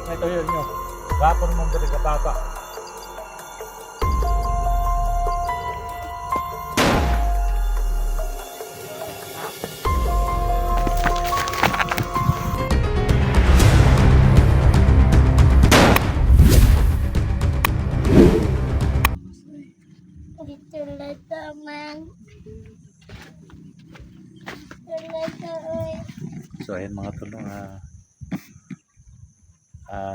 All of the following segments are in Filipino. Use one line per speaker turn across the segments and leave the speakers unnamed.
Ito yun nyo. Gapon mong dali kapapa.
Dito na naman.
So ayun mga tulong,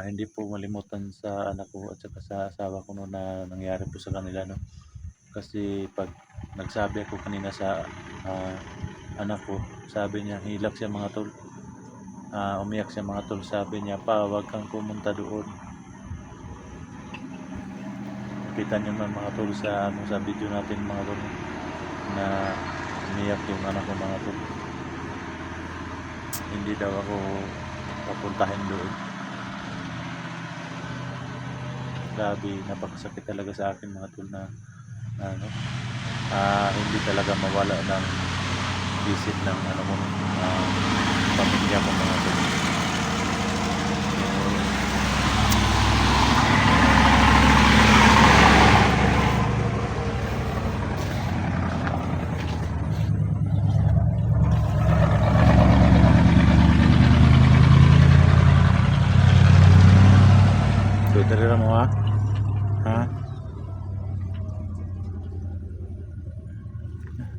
hindi po malimutan sa anak ko at saka sa asawa ko no, na nangyari po sa kanila no. Kasi pag nagsabi ako kanina sa anak ko, sabi niya hilak siya mga tol. Umiyak siya mga tol, sabi niya pa wag kang pumunta doon. Kita niyo man mga tol sa video natin mga tol na umiyak yung anak ko mga tol. Hindi daw ako papuntahin doon. Grabe, napakasakit talaga sa akin mga tol na ano, hindi talaga mawala ng visit ng ano mo, pamilya mo mga tol. Dari mo ha?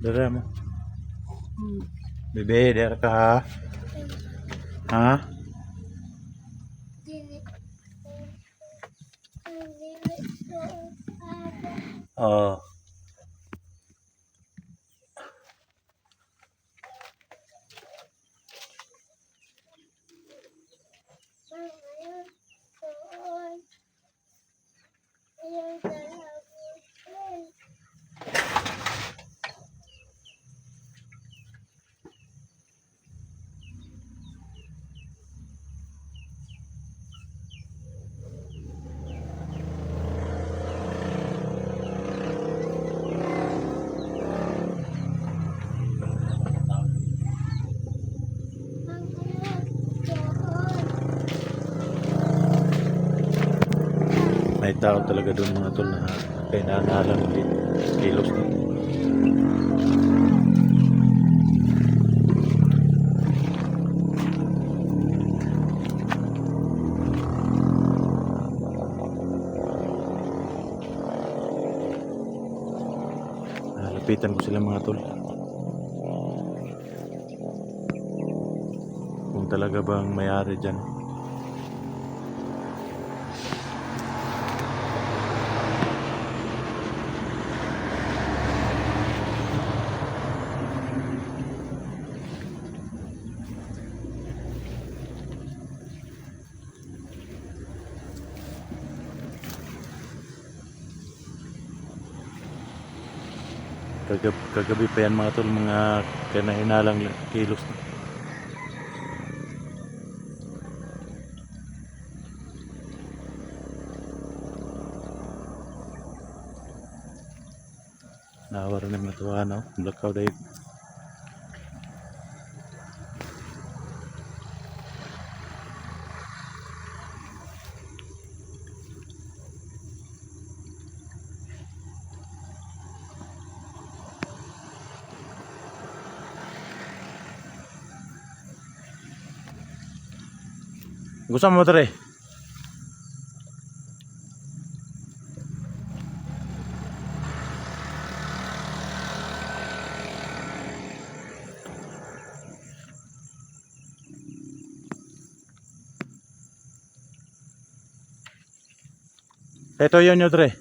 Dari mo. Bebe, dari ka ha? Ha? Oh. May tao talaga doon mga tol na kailangan ng kilos na. Lapitan ko sila mga tol. Kung talaga bang may-ari dyan. Kagabi pa yan mga tol, mga kinahinalang kilos na. Nawara na mga tuwa no, blackout dahil. Gusto mo motor eh? Ito yun yung tre.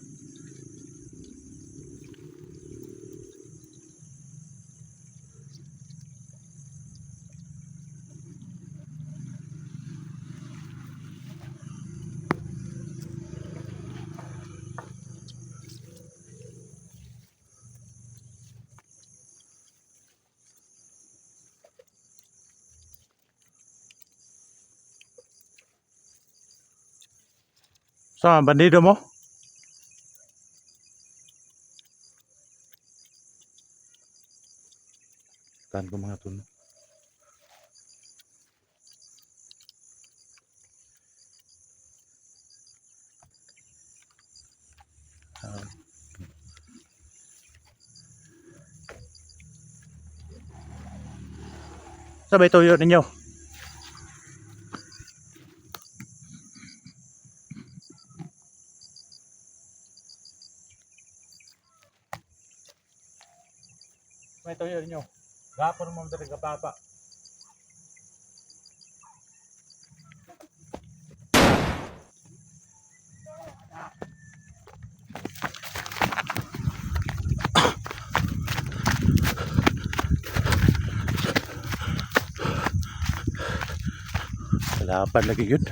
Saan, bandido mo? Tahan ko mga tol. Sabay tuyo ninyo. May tuyo ninyo. Gapon mo dari kapapa. Lapan lagi yun.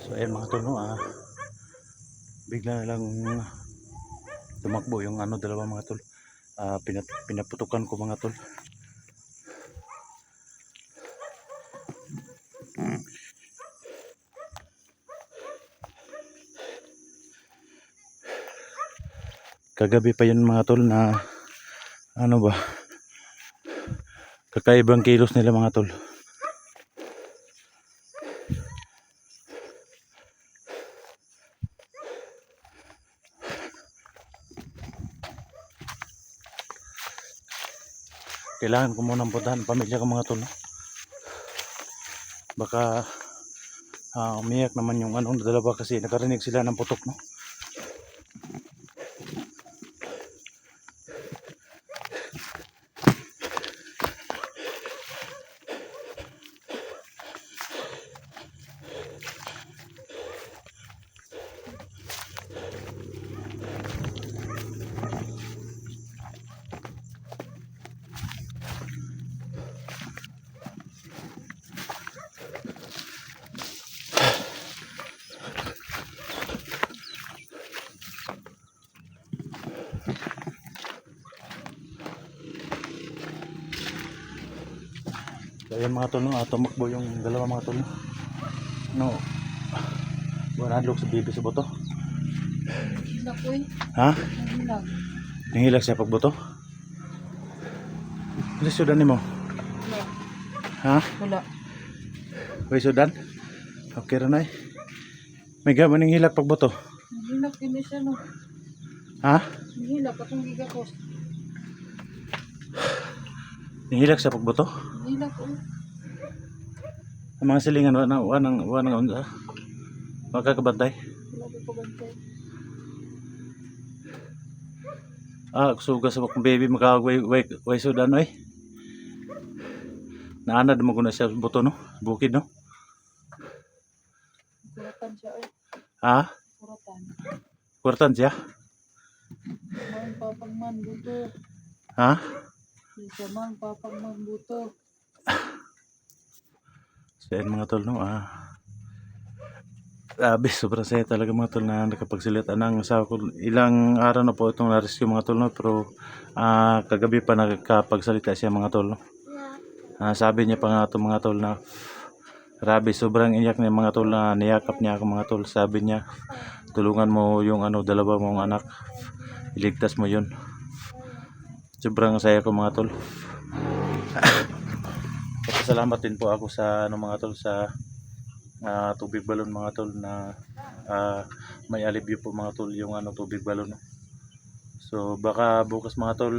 So ayan mga tol, no, bigla na lang tumakbo yung dalawa mga tol. Pinaputukan ko mga tol. Kagabi pa yun mga tol na kakaibang kilos nila mga tol. Kailangan ko munang puntahan ang pamilya ko mga tol, no? Baka umiyak naman yung dalawa kasi nakarinig sila ng putok, no? So ayan mga tol, no, tumakbo yung dalawa mga tol, no, wanadlok sa bibi sa boto.
Hilak ko eh.
Ha?
Hilak.
Nanghilag siya pagboto? Ano sudan ni mo?
Wala.
Ha?
Wala.
Uy sudan? Okay rin ay. May gaman ng hilak pagboto?
Hilak din siya no.
Ha?
Hilak atong gigakos.
Nanghilag siya pagboto?
Hilak ko.
Ang mga silingan wanang unsa? Magkakabantay?
Wala ko pabantay.
Suga sa bakong baby makawag way sudan oy. Naanad mo ko na siya buto no, bukid no.
Kuratan siya ay.
Ha?
Kuratan.
Kurtan siya.
Man papangman buto.
Ha?
Isa man papangman buto.
So yan mga tol no, grabe, sobrang saya talaga mga tol na nakapagsilita ng asawa ko. Ilang araw na po itong na-rescue mga tol no, pero kagabi pa nakapagsalita siya mga tol no. Sabi niya pa nga ito mga tol na grabe, sobrang iyak niya mga tol na niyakap niya ako mga tol. Sabi niya, tulungan mo yung dalawa mong anak, iligtas mo yun. Sobrang saya ko mga tol. Salamat din po ako sa mga tol sa tubig balon mga tol na may alibyo po mga tol yung tubig balon. So baka bukas mga tol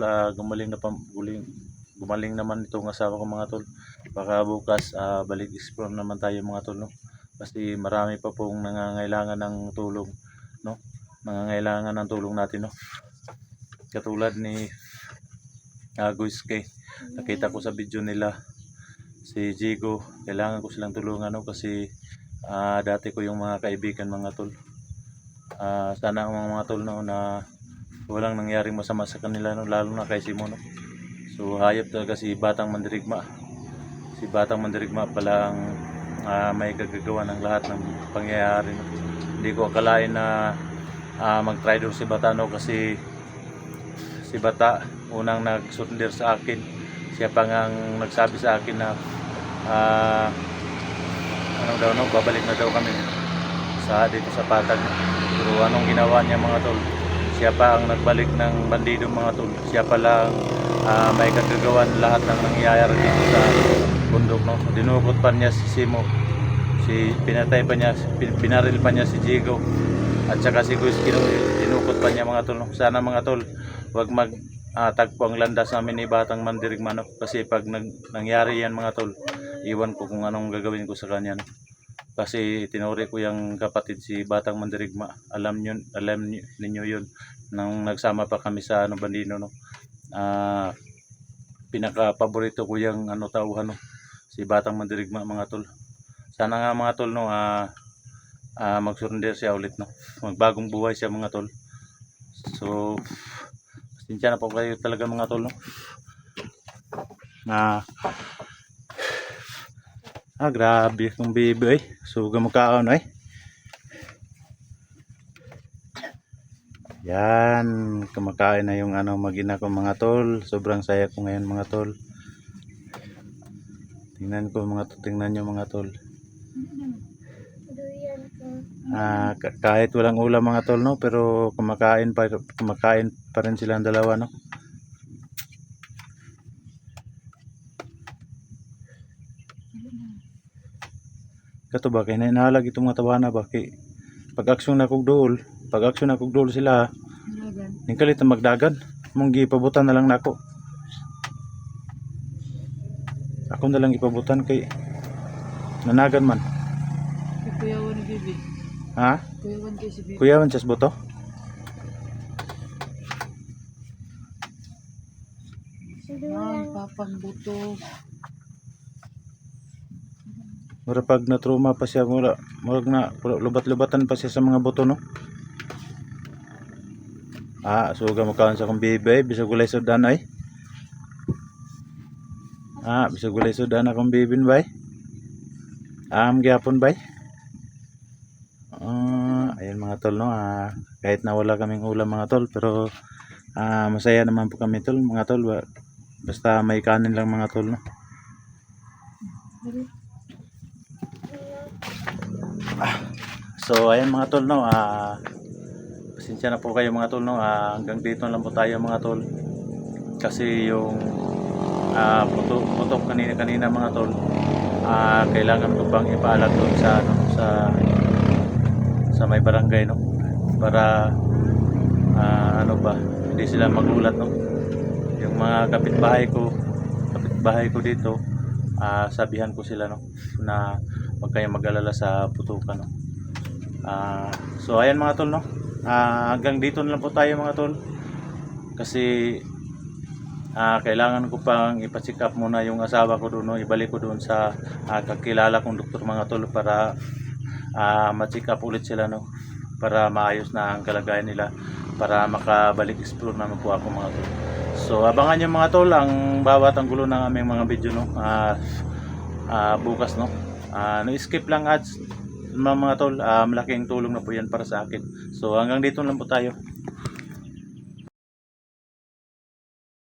gumaling naman itong asawa ko mga tol. Baka bukas balik explore naman tayo mga tol no. Kasi marami pa pong nangangailangan ng tulong no. Nangangailangan ng tulong natin no. Katulad ni Guiske. Nakita ko sa video nila si Jigo, kailangan ko silang tulungan no kasi dati ko yung mga kaibigan mga tol. Sana ang mga tol no na walang nangyaring masama sa kanila no, lalo na kay Simon no. So hayop talaga si Batang Mandirigma. Si Batang Mandirigma pala ang may kagagawa ng lahat ng pangyayari no. Hindi ko akalain na mag-try doon si Bata no kasi si Bata unang nagsurrender sa akin. Siya pa ngang nagsabi sa akin na babalik na daw kami dito sa Patag. Pero anong ginawa niya mga tol? Siya pa ang nagbalik ng bandido mga tol. Siya pa lang may kagagawan lahat ng nangyayari dito sa bundok no. Dinukot pa niya si Simo. Pinatay pa niya, binaril pa niya si Jigo. At saka si Guiske dinukot pa niya mga tol no. Sana mga tol, wag tagpo ang landas namin ni Batang Mandirigma no. Kasi pag nangyari yan mga tol, iwan ko kung anong gagawin ko sa kanya no. Kasi tinuri ko yung kapatid si Batang Mandirigma. Alam ninyo yun nang nagsama pa kami sa Bandino no. Pinaka paborito ko yung tauhan no, si Batang Mandirigma mga tol. Sana nga mga tol no mag-surrender siya ulit no. Magbagong buhay siya mga tol. So pasensya na po kayo talaga mga tol no. Grabe itong baby so gamakaon yan, kumakain na yung mag-ina ko mga tol. Sobrang saya ko ngayon mga tol. Tingnan nyo mga tol. Kahit walang ulam mga tol no, pero kumakain pa rin silang dalawa no. Kato ba kay nainahalag itong mga tawana ba kay pag-aksyon na kog dool sila ning kalit na magdagan mong gipabutan na lang nako. Ako na lang ipabutan kay nanagan man.
Kuyawan ni Bibi.
Ha?
Kuyawan kay si Bibi.
Kuyawan siya sa buto?
Papang buto.
Mura pag na-trauma pa siya, mura na lubat-lubatan pa siya sa mga buto no. Suga mo kaon sa kong bibi, bisag gulay sudan ay. Bisag gulay sudan akong bibin bay. Gyapon bay. Ayun mga tol no, kahit na wala kaming ulam mga tol, pero masaya naman po kami tol mga tol, basta may kanin lang mga tol no. So ayan mga tol no, pasensya na po kayo mga tol no, hanggang dito lang po tayo mga tol. Kasi yung putok kanina mga tol, kailangan ko bang ipaalam doon sa may barangay no, para hindi sila magulat no. Yung mga kapitbahay ko dito, sabihan ko sila no na huwag kayong mag-alala sa putukan no. So ayan mga tol no, hanggang dito na lang po tayo mga tol. Kasi kailangan ko pang ipa-check up muna yung asawa ko doon, no? Ibalik ko doon sa kakilala kong doktor mga tol para ma-check up ulit sila, no? Para maayos na ang kalagayan nila, para makabalik explore naman po ako mga tol. So abangan nyo mga tol ang bawat anggulo ng aming mga video, no? Bukas, no? No-skip lang ads mga tol, malaking tulong na po yan para sa akin. So hanggang dito lang po tayo.